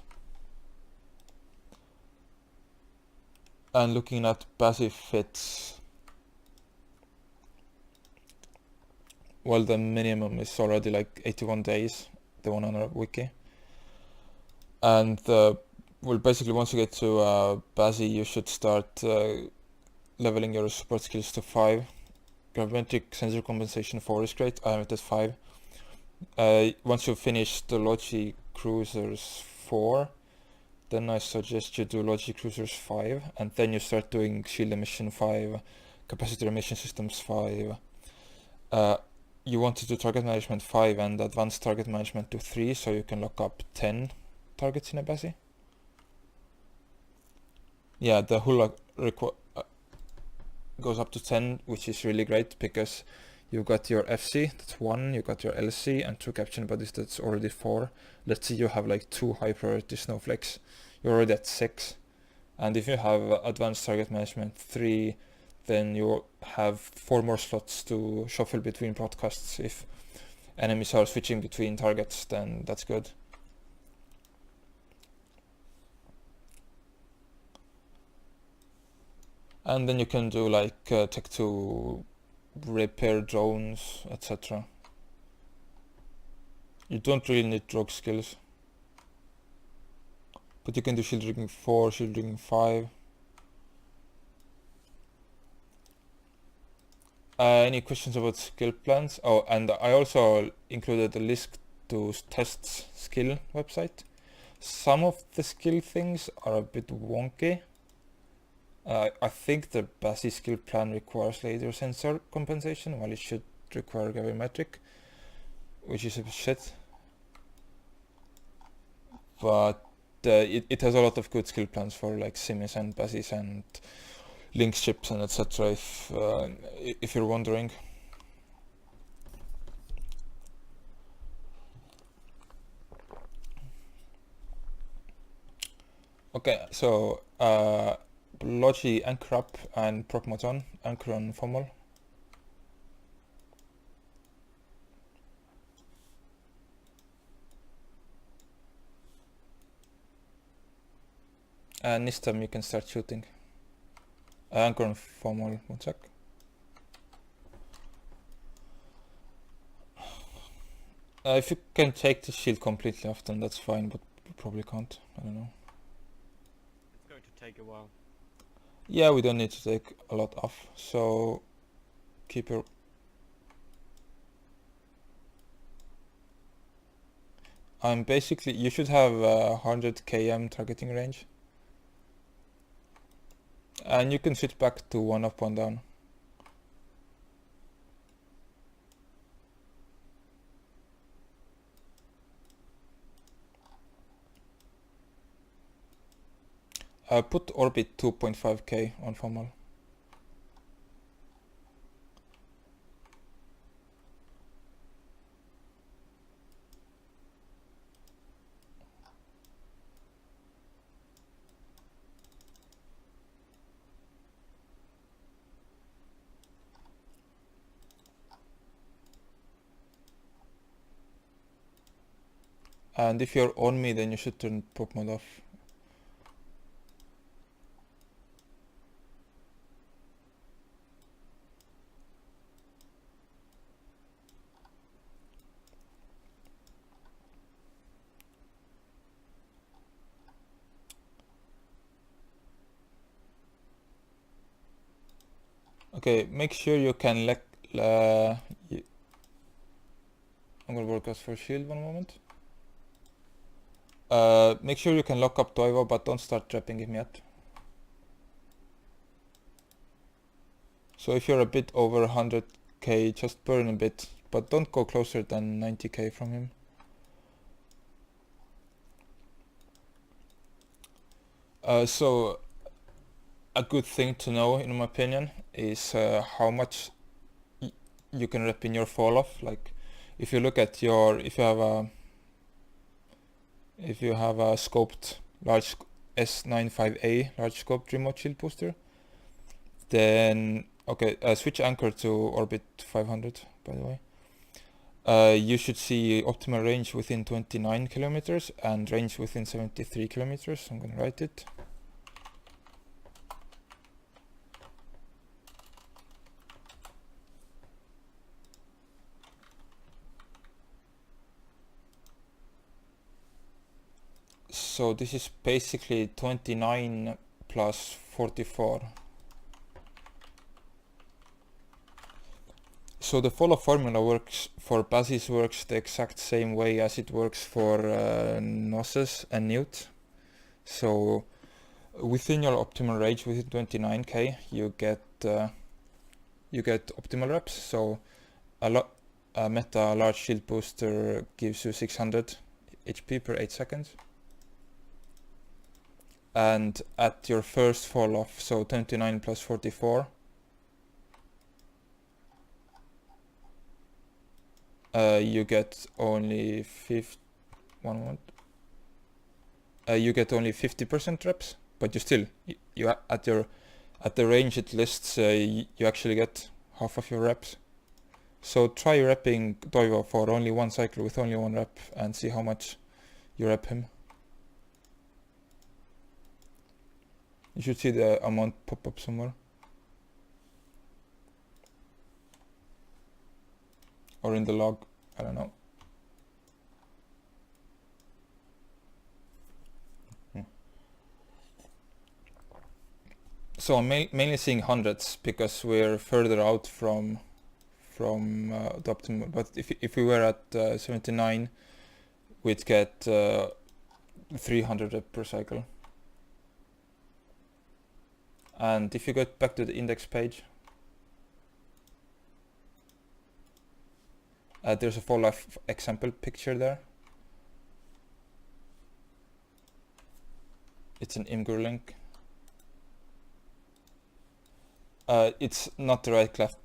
And looking at passive fits, well, the minimum is already like 81 days, the one on our wiki. And well, basically once you get to Basi, you should start leveling your support skills to 5. Gravimetric sensor compensation 4 is great. I have it at 5. Once you finish the Logi cruisers 4, then I suggest you do Logi cruisers 5, and then you start doing shield emission 5, capacitor emission systems 5. You want to do target management 5 and advanced target management to 3, so you can lock up 10 targets in a Basi. Yeah, the hull goes up to 10, which is really great, because you've got your FC, that's 1, you've got your LC, and 2 caption bodies, that's already 4. Let's say you have like 2 high priority snowflakes, you're already at 6. And if you have advanced target management 3, then you have 4 more slots to shuffle between broadcasts. If enemies are switching between targets, then that's good. And then you can do like Tech 2 repair drones, etc. You don't really need rogue skills, but you can do shield rigging 4, shield rigging 5. Any questions about skill plans? Oh, and I also included a list to tests skill website. Some of the skill things are a bit wonky. I think the Basi skill plan requires laser sensor compensation, while it should require gravimetric, which is a bit shit. But it has a lot of good skill plans for like sims and Basis and link chips and etc. If you're wondering. Okay, so Logi anchor up and prop mode on, anchor on Fomol. And this time you can start shooting. Anchor on Fomol, 1 sec. If you can take the shield completely off, then that's fine, but you probably can't. I don't know. It's going to take a while. Yeah, we don't need to take a lot off, so keep your... basically, you should have 100 km targeting range. And you can switch back to 1 up, 1 down. Put orbit 2.5k on Fomol. And if you're on me, then you should turn prop mode off. Okay, make sure you can I'm gonna work out for shield 1 moment. Make sure you can lock up Toivo, but don't start trapping him yet. So if you're a bit over 100k, just burn a bit, but don't go closer than 90k from him. So a good thing to know, in my opinion, is how much you can rep in your fall off. Like, if you look at your, if you have a scoped large S95A large scoped remote shield booster, then okay, switch anchor to orbit 500, by the way. You should see optimal range within 29 kilometers and range within 73 kilometers. I'm gonna write it. So this is basically 29 plus 44. So the follow formula works for bases, works the exact same way as it works for Gnosis and Newt. So within your optimal range, within 29k, you get optimal reps. So a meta large shield booster gives you 600 HP per 8 seconds. And at your first fall off, so 29 plus 44, you get only 50% reps, but you still at the range it lists, you actually get half of your reps. So try repping Toivo for only 1 cycle with only 1 rep and see how much you rep him. You should see the amount pop up somewhere. Or in the log, I don't know. So I'm mainly seeing hundreds because we're further out from the optimal. But if we were at 79, we'd get 300 rep per cycle. And if you go back to the index page, there's a fall life example picture there. It's an Imgur link. It's not the right cleft.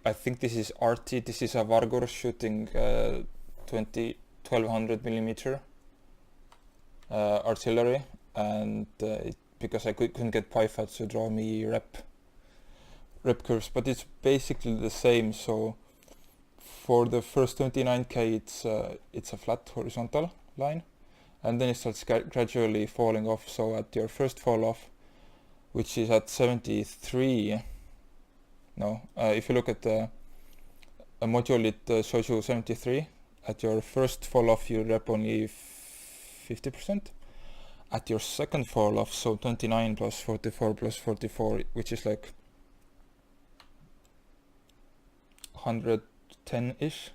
I think this is RT. This is a Vargur shooting 1200 millimeter artillery, and because I couldn't get PyFat to draw me rep curves, but it's basically the same. So for the first 29k, it's a flat horizontal line, and then it starts gradually falling off. So at your first fall off, which is at 73. No, if you look at a module, it shows you 73. At your first fall off, you rep only 50%. At your second fall off, so 29 plus 44 plus 44, which is like 110-ish,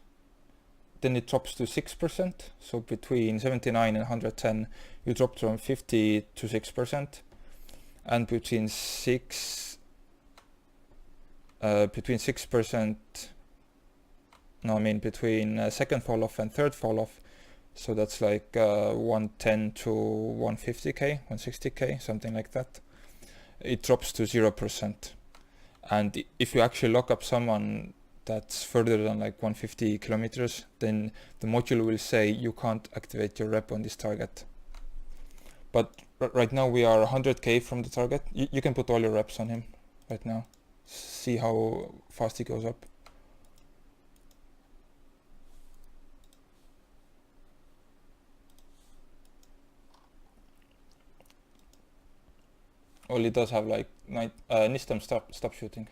then it drops to 6%. So between 79 and 110, you drop from 50 to 6%, and between 6% between second fall off and third fall off, so that's like 110 to 150k, 160k, something like that, it drops to 0%. And if you actually lock up someone that's further than like 150 kilometers, then the module will say you can't activate your rep on this target. But right now we are 100k from the target. You can put all your reps on him right now. See how fast he goes up. Well, he does have like Nistam stop shooting.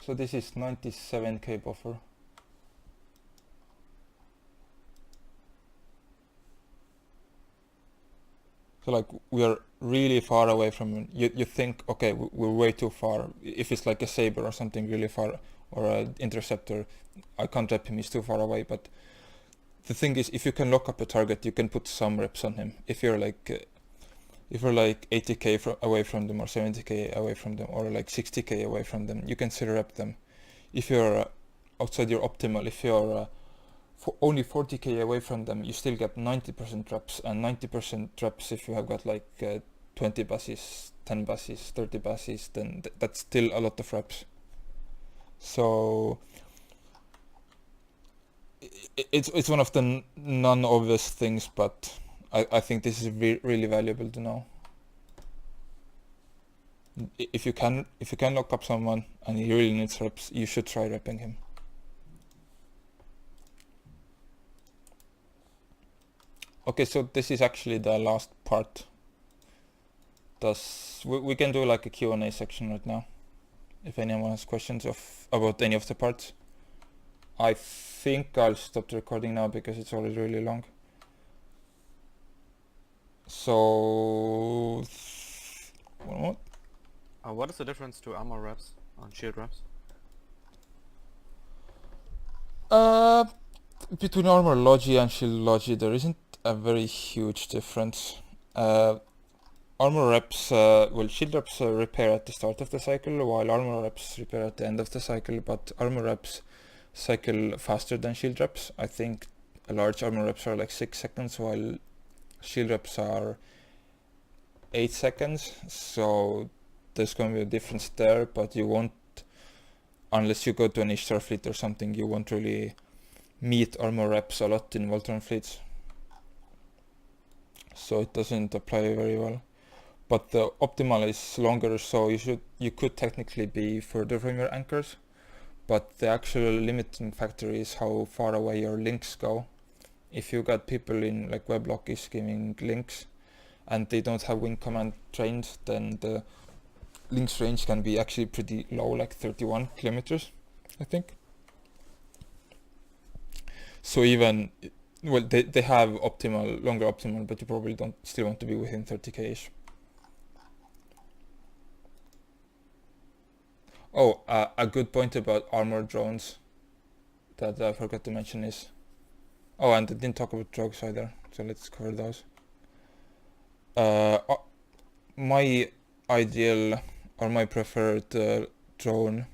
So this is 97k buffer. So like we are really far away from you think, okay, we're way too far. If it's like a saber or something really far, or an interceptor, I can't rep him, he's too far away. But the thing is, if you can lock up a target, you can put some reps on him. If you're like 80k away from them, or 70k away from them, or like 60k away from them, you can still rep them. If you're outside your optimal, if you're only 40k away from them, you still get 90% reps, and 90% reps if you have got like 20 buses, 10 buses, 30 buses, then that's still a lot of reps. So it's one of the non-obvious things, but I think this is really valuable to know. If you can lock up someone and he really needs reps, you should try repping him. Okay, so this is actually the last part. We can do like a Q&A section right now, if anyone has questions about any of the parts. I think I'll stop the recording now because it's already really long. So one more. What is the difference to armor reps on shield reps? Between armor Logi and shield Logi, there isn't a very huge difference. Armor reps, shield reps repair at the start of the cycle, while armor reps repair at the end of the cycle, but armor reps cycle faster than shield reps. I think large armor reps are like 6 seconds, while shield reps are 8 seconds, so there's going to be a difference there, but you won't, unless you go to an Ishtar fleet or something, you won't really meet armor reps a lot in Voltron fleets. So it doesn't apply very well. But the optimal is longer, so you could technically be further from your anchors, but the actual limiting factor is how far away your links go. If you got people in like Weblock is giving links and they don't have wing command trained, then the links range can be actually pretty low, like 31 kilometers, I think. So even, well, they have longer optimal, but you probably still want to be within 30k-ish. Oh, a good point about armored drones that I forgot to mention is, oh, and I didn't talk about drogues either, so let's cover those. My ideal or my preferred drone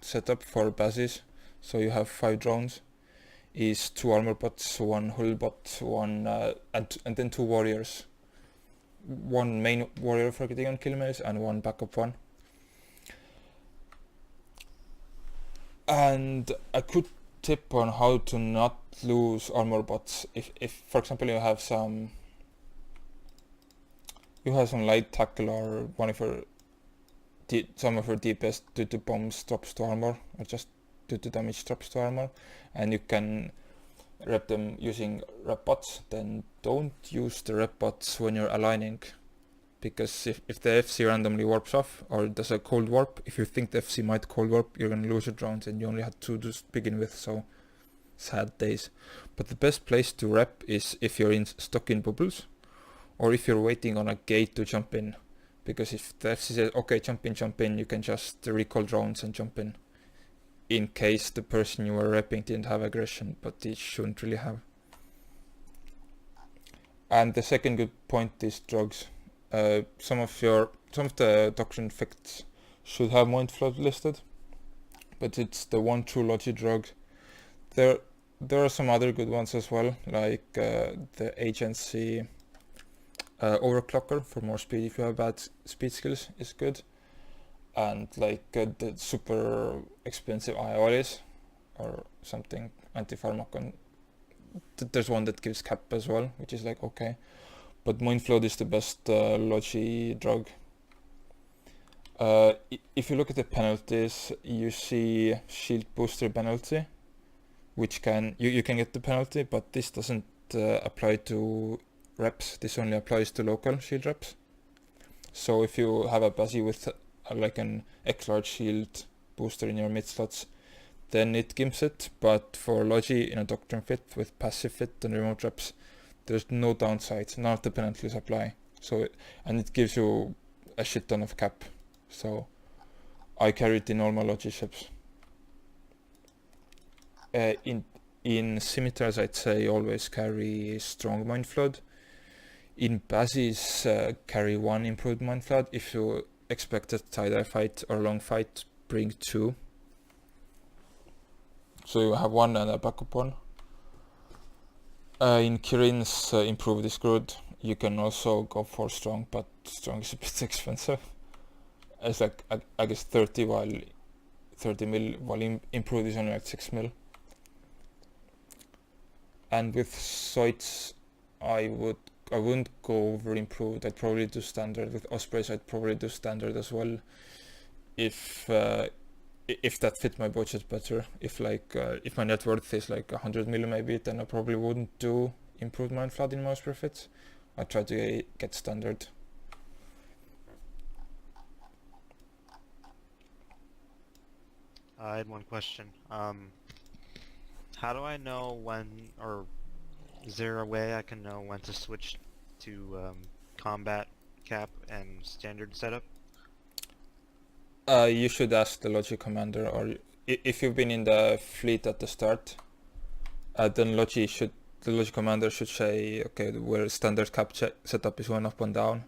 setup for bases, so you have 5 drones, is 2 armor bots, 1 hull bot, and then 2 warriors. one main warrior for getting on kill melee and one backup one. And a good tip on how to not lose armor bots, if for example you have some light tackle or one of your some of your DPS due to bombs drops to armor, or just due to damage drops to armor, and you can rep them using rep bots, then don't use the rep bots when you're aligning, because if the FC randomly warps off or does a cold warp, if you think the FC might cold warp, you're gonna lose your drones, and you only had two to begin with, so sad days. But the best place to rep is if you're stuck in bubbles, or if you're waiting on a gate to jump in, because if the FC says okay jump in, you can just recall drones and jump in case the person you were repping didn't have aggression, but they shouldn't really have. And the second good point is drugs. Some of the doctrine effects should have mind flood listed, but it's the one true Logi drug. There are some other good ones as well, like the agency overclocker for more speed if you have bad speed skills is good, and like the super expensive Iolis or something anti-pharmacon. There's one that gives cap as well, which is like okay, but mind flood is the best Logi drug. If you look at the penalties, you see shield booster penalty, which you can get the penalty, but this doesn't apply to reps. This only applies to local shield reps. So if you have a Bazzi with like an X-large shield booster in your mid slots, then it gimps it, but for Logi in a Doctrine fit with passive fit and remote reps, there's no downsides, none of the penalties apply. And it gives you a shit ton of cap. So I carry it in all my Logi ships. In scimitars, I'd say always carry strong mind flood. In Bazzi's, carry one improved mind flood. If you expect a tie-dye fight or long fight, bring two. So you have one and a backup one. In Kirin's, improved is good. You can also go for strong, but strong is a bit expensive. It's like I guess 30 mil, while improved is only like 6 mil. And with Zoids, I wouldn't go over improved. I'd probably do standard. With Ospreys, I'd probably do standard as well. If that fit my budget better. If my net worth is like 100 mil maybe, then I probably wouldn't do improved mind flood in my Osprey fits. I'd try to get standard. I had one question. How do I know when, or is there a way I can know when to switch to combat cap and standard setup? You should ask the Logi commander, or if you've been in the fleet at the start, then the Logi commander should say, okay, where standard cap setup is 1 up, 1 down,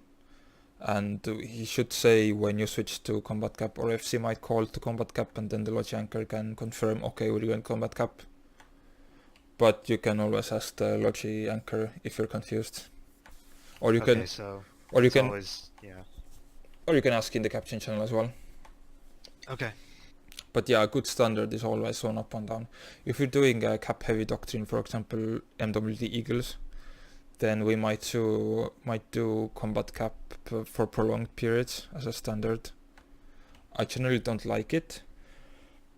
and he should say when you switch to combat cap, or FC might call to combat cap, and then the Logi anchor can confirm, okay, we're going combat cap. But you can always ask the Logi anchor if you're confused, or you can always, yeah. Or you can ask in the captain channel as well. Okay. But yeah, a good standard is always 1 up, 1 down. If you're doing a cap heavy doctrine, for example MWD Eagles, then we might do combat cap for prolonged periods as a standard. I generally don't like it,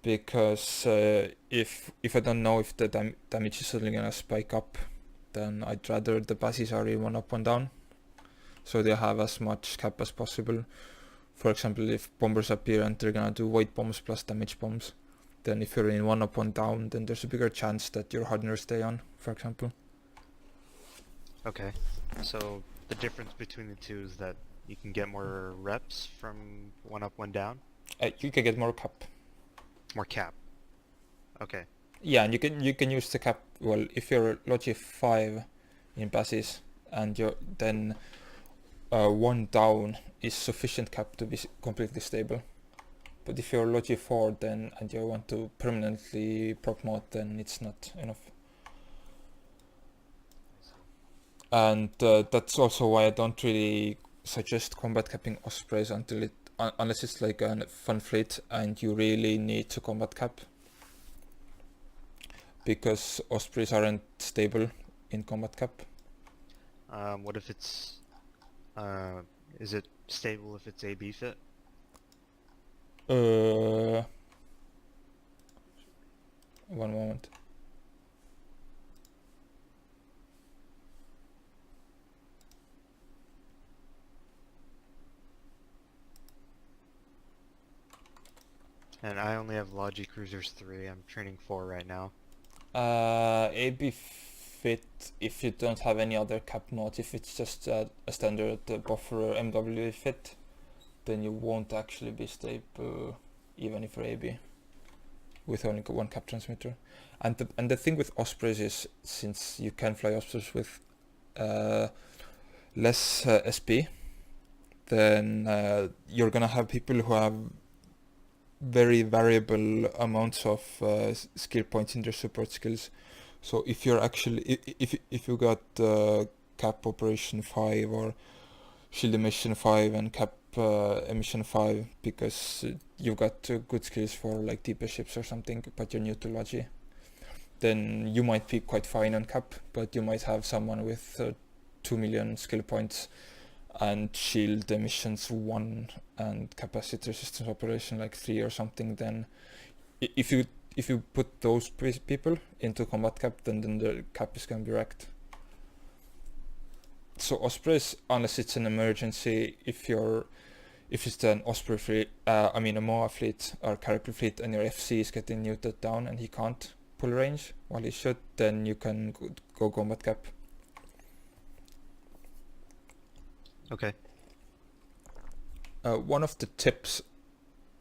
because if I don't know if the damage is suddenly gonna spike up, then I'd rather the Bazzi's are in 1 up, 1 down, so they have as much cap as possible. For example, if bombers appear and they're gonna do weight bombs plus damage bombs, then if you're in 1 up, 1 down, then there's a bigger chance that your hardeners stay on, for example. Okay. So the difference between the two is that you can get more reps from 1 up, 1 down? You can get more cap. More cap. Okay. Yeah, and you can use the cap, well, if you're Logi 5 in Bazzi's, and then 1 down is sufficient cap to be completely stable. But if you're Logi 4 then, and you want to permanently prop mod, then it's not enough. And that's also why I don't really suggest combat capping Ospreys unless it's like a fun fleet and you really need to combat cap, because Ospreys aren't stable in combat cap. What if it's, is it stable if it's AB fit? One moment. And I only have Logi Cruisers 3, I'm training 4 right now. AB fit if you don't have any other cap mod. If it's just a standard buffer MW fit, then you won't actually be stable even if you're AB with only one cap transmitter. And the thing with Ospreys is, since you can fly Ospreys with less SP, then you're gonna have people who have very variable amounts of skill points in their support skills. So if you're actually if you got cap operation 5 or shield emission 5 and cap emission 5 because you've got good skills for like deeper ships or something, but you're new to Logi, then you might be quite fine on cap, but you might have someone with 2 million skill points and shield emissions 1 and capacitor systems operation like 3 or something. Then if you put those people into combat cap, then the cap is gonna be wrecked. So Ospreys, unless it's an emergency, if it's an Osprey fleet, a MOA fleet or character fleet, and your FC is getting neutered down and he can't pull range while he should, then you can go combat cap. Okay. One of the tips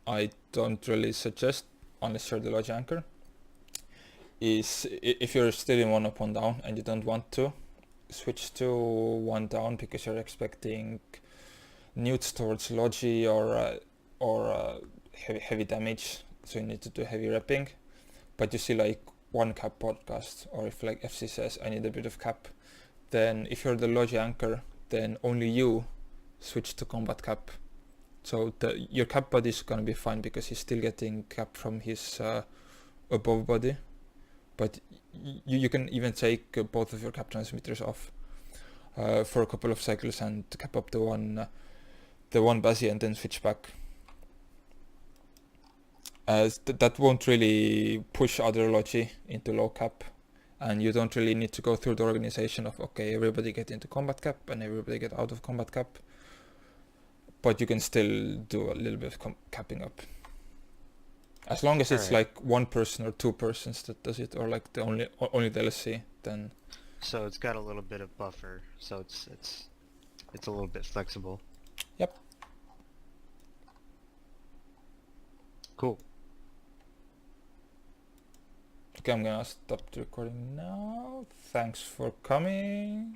I don't really suggest, unless you're the Logi anchor, is if you're still in 1 up 1 down and you don't want to switch to 1 down because you're expecting newts towards Logi or heavy damage, so you need to do heavy repping, but you see like 1 cap podcast, or if like FC says I need a bit of cap, then if you're the Logi anchor, then only you switch to combat cap. So your cap buddy is gonna be fine because he's still getting cap from his above body, but you can even take both of your cap transmitters off for a couple of cycles and cap up the one Bazzy and then switch back. That won't really push other Logi into low cap, and you don't really need to go through the organization of okay, everybody get into combat cap and everybody get out of combat cap, but you can still do a little bit of capping up. As long as it's like 1 person or 2 persons that does it, or like the only the LSC, then. So it's got a little bit of buffer, so it's a little bit flexible. Yep. Cool. Okay, I'm gonna stop the recording now. Thanks for coming.